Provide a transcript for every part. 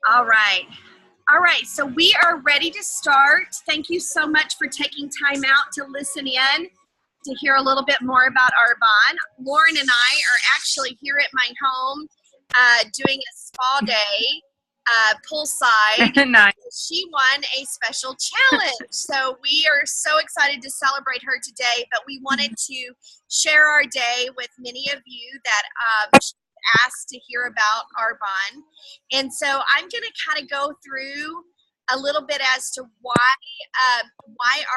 All right. All right. So we are ready to start. Thank you so much for taking time out to listen in to hear a little bit more about Arbonne. Lauren and I are actually here at my home doing a spa day poolside. Nice. She won a special challenge. So we are so excited to celebrate her today, but we wanted to share our day with many of you that asked to hear about Arbonne. And so I'm going to kind of go through a little bit as to why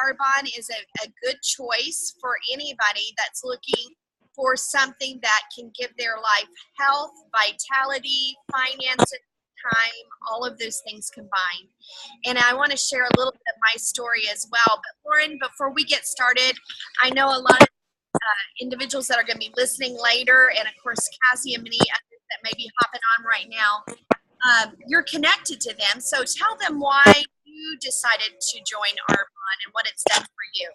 Arbonne is a good choice for anybody that's looking for something that can give their life health, vitality, finances, time, all of those things combined. And I want to share a little bit of my story as well. But Lauren, before we get started, I know a lot of individuals that are going to be listening later, and of course Cassie and many others that may be hopping on right now, you're connected to them. So tell them why you decided to join Arbonne and what it's done for you.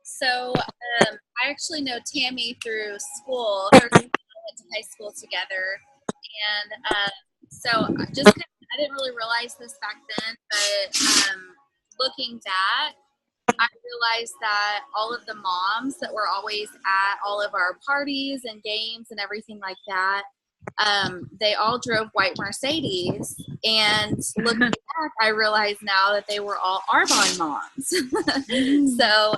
So I actually know Tammy through school. We went to high school together, and so I didn't really realize this back then, but looking back, I realized that all of the moms that were always at all of our parties and games and everything like that, they all drove white Mercedes. And looking back, I realize now that they were all Arbonne moms. So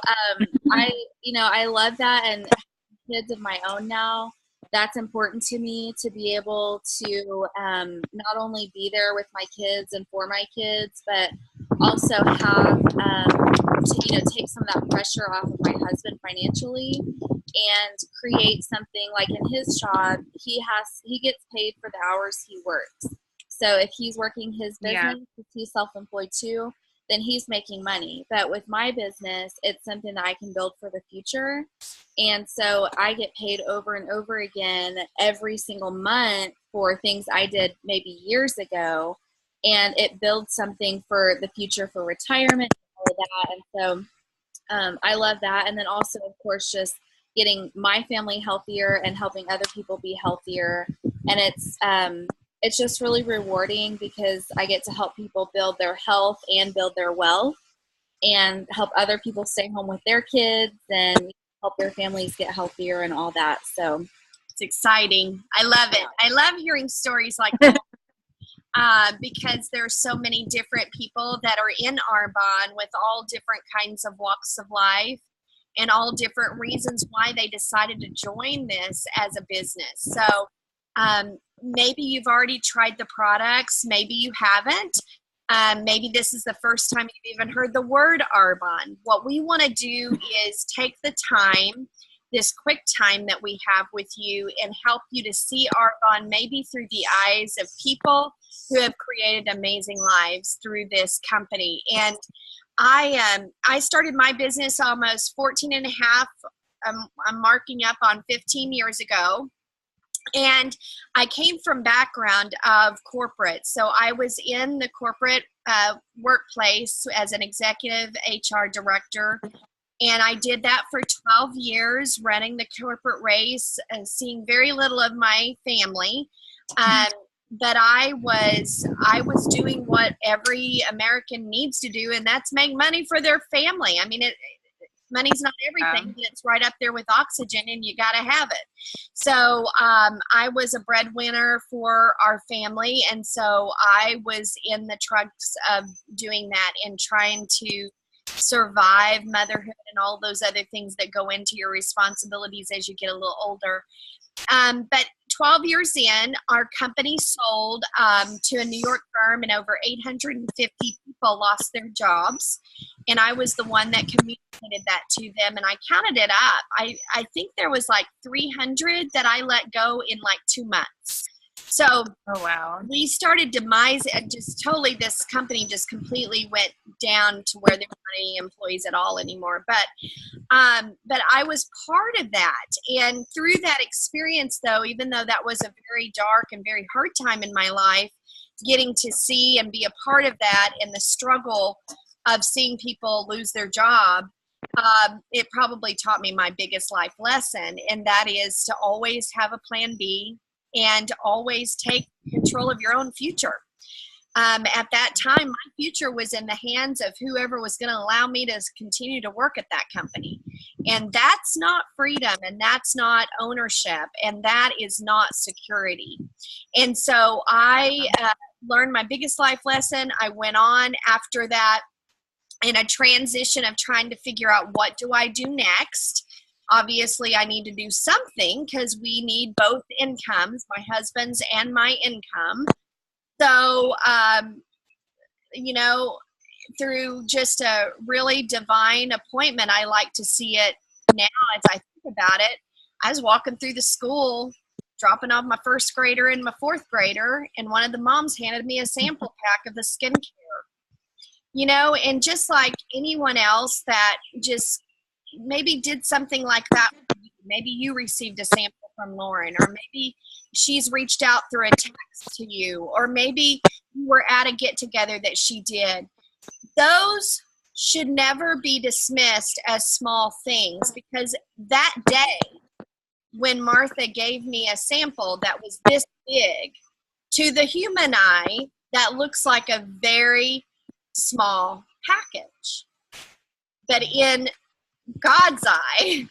I love that, and kids of my own now. That's important to me, to be able to not only be there with my kids and for my kids, but also have to take some of that pressure off of my husband financially, and create something like in his job. He gets paid for the hours he works. So if he's working his business, if he's self-employed too, then he's making money. But with my business, it's something that I can build for the future. And so I get paid over and over again every single month for things I did maybe years ago. And it builds something for the future, for retirement and all of that. And so I love that. And then also, of course, just getting my family healthier and helping other people be healthier. And it's just really rewarding because I get to help people build their health and build their wealth, and help other people stay home with their kids and help their families get healthier and all that. So it's exciting. I love it. I love hearing stories like that. Because there's so many different people that are in Arbonne with all different kinds of walks of life and all different reasons why they decided to join this as a business. So maybe you've already tried the products, maybe you haven't. Maybe this is the first time you've even heard the word Arbonne. What we want to do is take the time, this quick time that we have with you, and help you to see Arbonne maybe through the eyes of people who have created amazing lives through this company. And I started my business almost 14 and a half, I'm marking up on 15 years ago. And I came from background of corporate. So I was in the corporate workplace as an executive HR director. And I did that for 12 years, running the corporate race and seeing very little of my family. But I was doing what every American needs to do, and that's make money for their family. I mean, money's not everything, but it's right up there with oxygen, and you got to have it. So I was a breadwinner for our family, and so I was in the trucks of doing that and trying to survive motherhood and all those other things that go into your responsibilities as you get a little older. But 12 years in, our company sold to a New York firm, and over 850 people lost their jobs. And I was the one that communicated that to them, and I counted it up. I think there was like 300 that I let go in like 2 months. So Oh, wow. we started demise, just totally, this company just completely went down to where there weren't any employees at all anymore. But I was part of that. And through that experience, though, even though that was a very dark and very hard time in my life, getting to see and be a part of that and the struggle of seeing people lose their job, it probably taught me my biggest life lesson, and that is to always have a plan B and always take control of your own future. At that time, my future was in the hands of whoever was going to allow me to continue to work at that company. And that's not freedom, and that's not ownership, and that is not security. And so I learned my biggest life lesson. I went on after that in a transition of trying to figure out, what do I do next? Obviously, I need to do something because we need both incomes, my husband's and my income. So, through just a really divine appointment, I like to see it now as I think about it. I was walking through the school, dropping off my first grader and my fourth grader, and one of the moms handed me a sample pack of the skincare. And just like anyone else that just maybe did something like that, maybe you received a sample from Lauren, or maybe she's reached out through a text to you, or maybe you were at a get-together that she did. Those should never be dismissed as small things, because that day when Martha gave me a sample that was this big, to the human eye, that looks like a very small package. But in God's eye,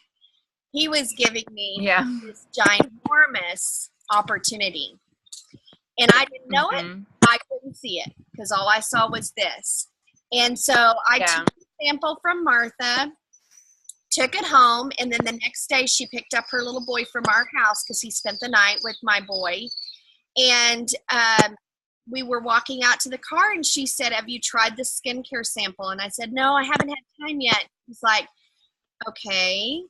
he was giving me this ginormous opportunity. And I didn't know it. I couldn't see it because all I saw was this. And so I took a sample from Martha, took it home, and then the next day she picked up her little boy from our house because he spent the night with my boy. And we were walking out to the car, and she said, "Have you tried the skincare sample?" And I said, "No, I haven't had time yet." He's like, "Okay.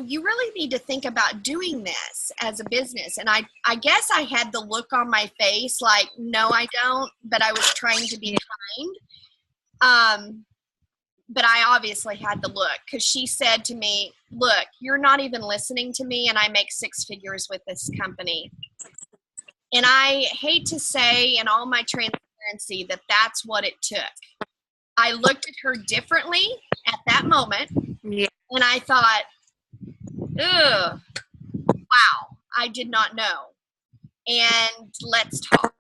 You really need to think about doing this as a business." And I guess I had the look on my face like, no, I don't, but I was trying to be kind. But I obviously had the look, because she said to me, "Look, you're not even listening to me, and I make 6 figures with this company." And I hate to say, in all my transparency, that that's what it took. I looked at her differently at that moment. Yeah. And I thought, ugh, wow, I did not know. And let's talk.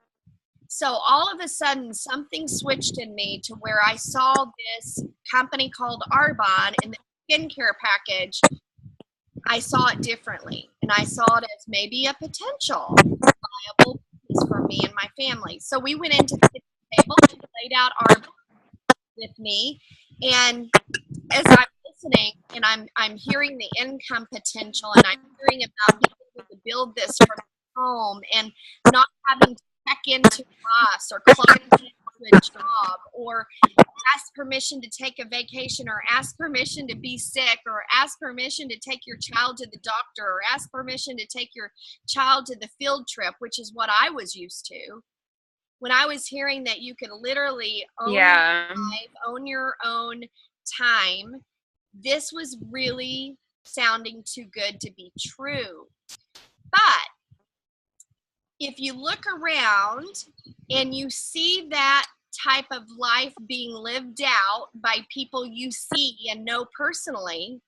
So all of a sudden, something switched in me to where I saw this company called Arbonne and the skincare package. I saw it differently. And I saw it as maybe a potential viable piece for me and my family. So we went into the table and laid out Arbonne with me. And as I'm listening and I'm hearing the income potential, and I'm hearing about being able to build this from home and not having to check into a bus or clock into a job or ask permission to take a vacation or ask permission to be sick or ask permission to take your child to the doctor or ask permission to take your child to the field trip, which is what I was used to. When I was hearing that you could literally own your life, own your own time, this was really sounding too good to be true. But if you look around and you see that type of life being lived out by people you see and know personally,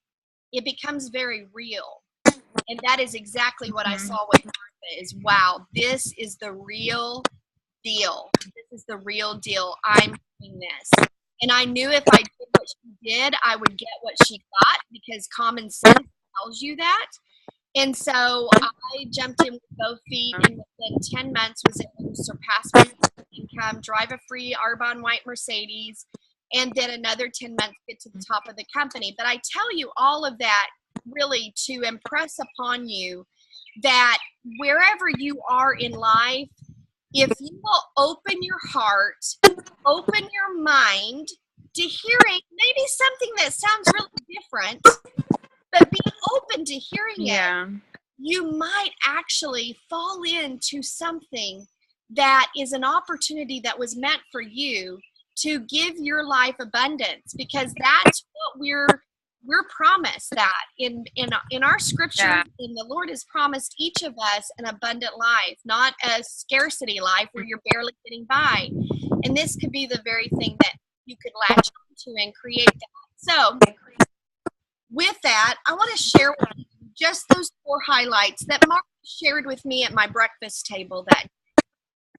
it becomes very real. And that is exactly what I saw with Martha is, wow, this is the real deal. This is the real deal. I'm doing this. And I knew if I did what she did, I would get what she got, because common sense tells you that. And so I jumped in with both feet, and within 10 months was able to surpass my income, drive a free Arbonne white Mercedes, and then another 10 months get to the top of the company. But I tell you all of that really to impress upon you that wherever you are in life, if you will open your heart, open your mind to hearing maybe something that sounds really different, but be open to hearing it, you might actually fall into something that is an opportunity that was meant for you to give your life abundance, because that's what we're promised, that in our scripture, and the Lord has promised each of us an abundant life, not a scarcity life where you're barely getting by. And this could be the very thing that you could latch onto and create that. So with that, I want to share with you just those 4 highlights that Mark shared with me at my breakfast table that.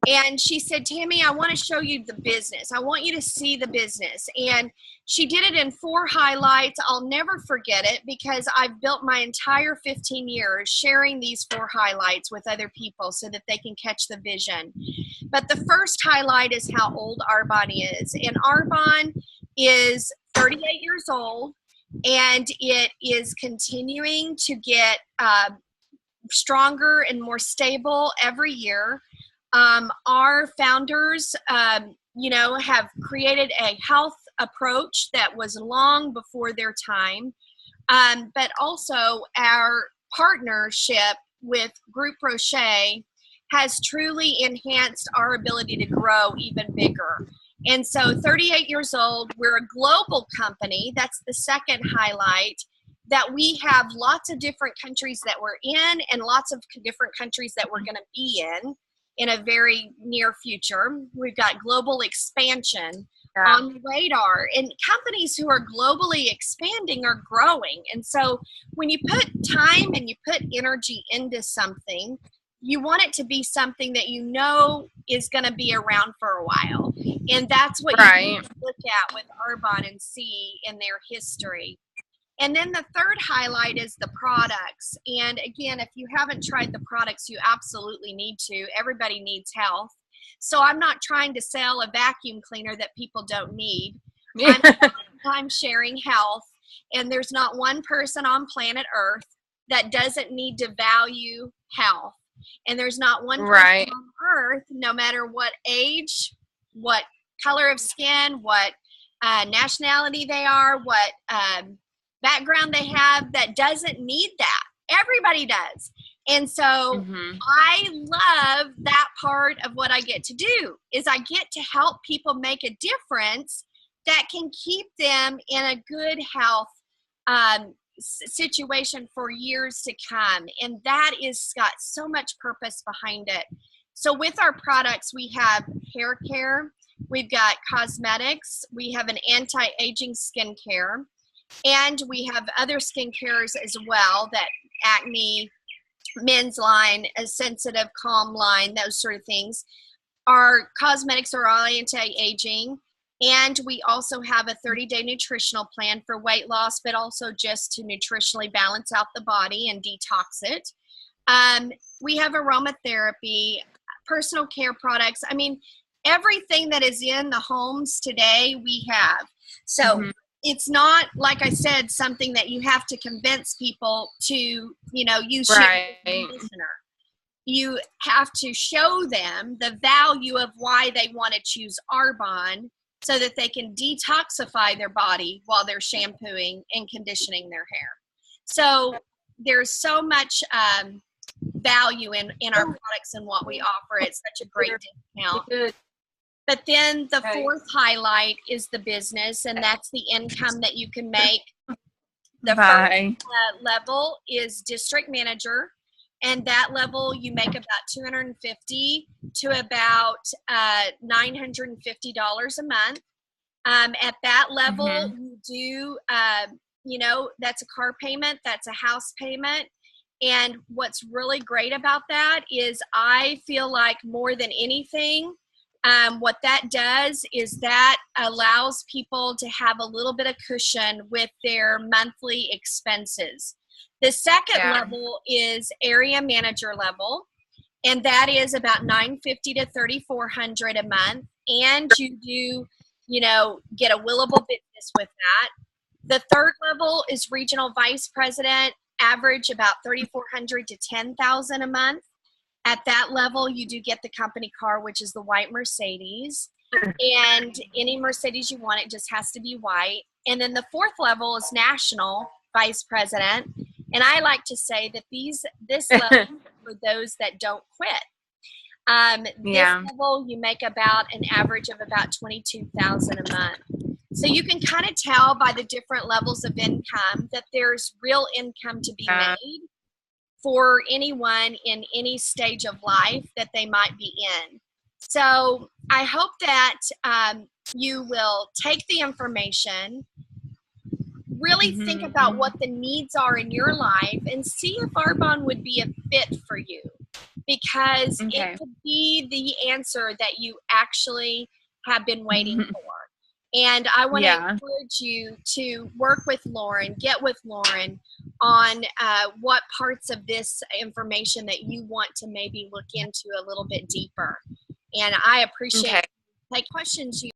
And she said, Tammy, I want to show you the business. I want you to see the business. And she did it in 4 highlights. I'll never forget it because I've built my entire 15 years sharing these 4 highlights with other people so that they can catch the vision. But the first highlight is how old Arbonne is. And Arbonne is 38 years old, and it is continuing to get stronger and more stable every year. Our founders, have created a health approach that was long before their time, but also our partnership with Groupe Rocher has truly enhanced our ability to grow even bigger. And so 38 years old, we're a global company. That's the second highlight, that we have lots of different countries that we're in and lots of different countries that we're going to be in a very near future. We've got global expansion on the radar, and companies who are globally expanding are growing. And so when you put time and you put energy into something, you want it to be something that you know is going to be around for a while. And that's what you look at with Arbonne and see in their history. And then the third highlight is the products. And again, if you haven't tried the products, you absolutely need to. Everybody needs health. So I'm not trying to sell a vacuum cleaner that people don't need. I'm sharing health. And there's not one person on planet Earth that doesn't need to value health. And there's not one person on Earth, no matter what age, what color of skin, what nationality they are, what background they have, that doesn't need that. Everybody does. And so I love that part of what I get to do, is I get to help people make a difference that can keep them in a good health situation for years to come. And that is got so much purpose behind it. So with our products, we have hair care, we've got cosmetics, we have an anti-aging skincare, and we have other skincares as well, that acne, men's line, a sensitive, calm line, those sort of things. Our cosmetics are all anti-aging, and we also have a 30-day nutritional plan for weight loss, but also just to nutritionally balance out the body and detox it. We have aromatherapy, personal care products. I mean, everything that is in the homes today, we have. So it's not, like I said, something that you have to convince people to, use conditioner. You have to show them the value of why they want to choose Arbonne, so that they can detoxify their body while they're shampooing and conditioning their hair. So there's so much value in our products and what we offer. It's such a great discount. But then the fourth highlight is the business, and that's the income that you can make. The first level is district manager, and that level you make about $250 to about $950 a month. At that level, you do, that's a car payment, that's a house payment. And what's really great about that is I feel like more than anything, what that does is that allows people to have a little bit of cushion with their monthly expenses. The second level is area manager level, and that is about $950 to $3,400 a month. And you do, get a willable business with that. The third level is regional vice president, average about $3,400 to $10,000 a month. At that level, you do get the company car, which is the white Mercedes. And any Mercedes you want, it just has to be white. And then the fourth level is national vice president. And I like to say that this level for those that don't quit. This level, you make about an average of about $22,000 a month. So you can kind of tell by the different levels of income that there's real income to be made for anyone in any stage of life that they might be in. So I hope that you will take the information, really think about what the needs are in your life and see if Arbonne would be a fit for you, because it could be the answer that you actually have been waiting for. And I want to encourage you to work with Lauren, get with Lauren on what parts of this information that you want to maybe look into a little bit deeper. And I appreciate like questions you